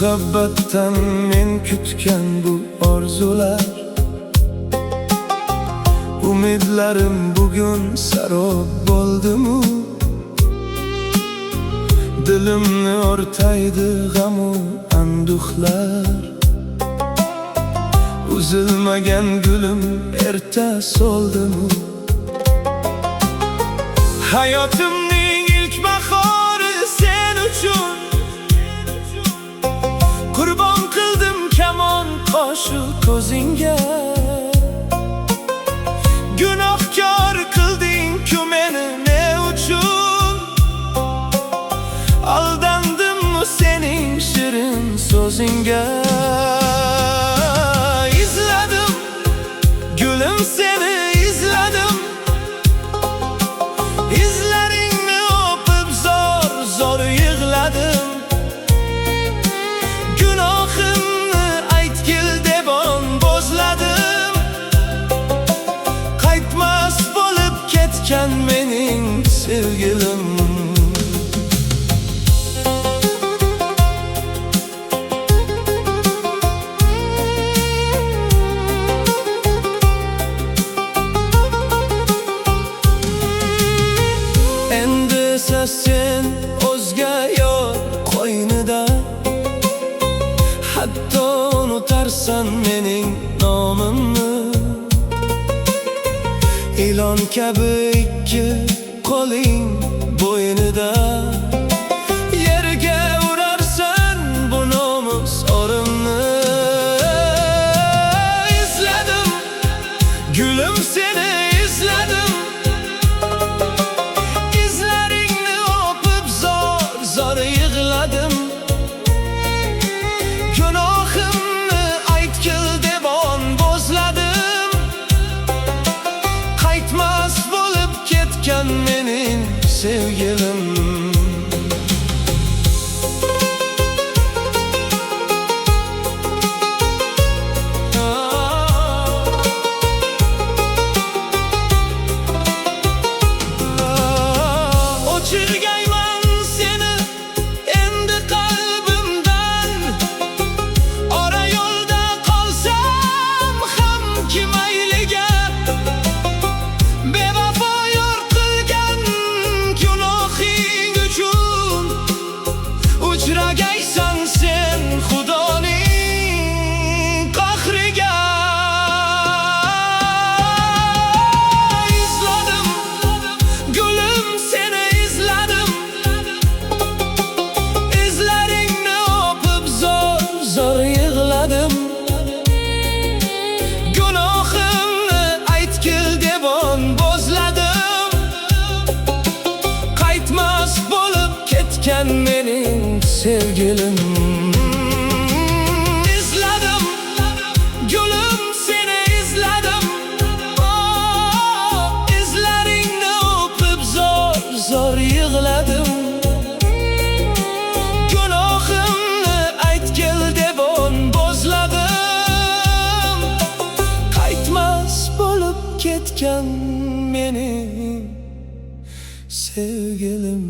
Muhabbatdan men kutgan bu orzular, umidlarim bugun sarob bo'ldimu. Dilimni o'rtaydi g'amu anduhlar, uzilmagan gulim erta soldimu. Hayotimning ilk bahori sen uchun, qurbon qildim kamon qoshi ko'zingga. Gunohkor qilding-ku meni ne uchun? Aldandim-mu sening shirin so'zingga? İzledim gülüm, seni izledim. İzleringni o'pib zor zor yig'ladim. Gunohimni aytgil deb bo'zladim. Qaytmas bo'lib ketgan mening sevgilim. Endi esa sen o'zga yor qo'ynida, hatto unutarsan mening nomimni. Ilon kabi ikki qo'ling bo'ynida, yerga urarsan bu nomus o'rimni. İzledim gülüm, seni izledim. İzleringni o'pib zor zor yig'ladim. Gunohimni aytgil deb bo'zladim. Qaytmas bo'lib ketgan mening sevgilim. O'chirgayman seni endi qalbimdan. Ora yo'lda qolsam ham kim ayliga. Bevafo yor qilgan gunohing uchun, uchragaysan sen Xudoning qahriga. İzledim gülüm, seni izledim. İzleringni o'pib zor zor yig'ladim. Gunohimni aytgil deb bo'zladim. Qaytmas bo'lib ketgan mening sevgilim. İzledim gülüm, seni izledim. İzleringni o'pib zor zor yig'ladim. Gunohimni aytgil deb bo'zladim. Qaytmas bo'lib ketgan mening sevgilim.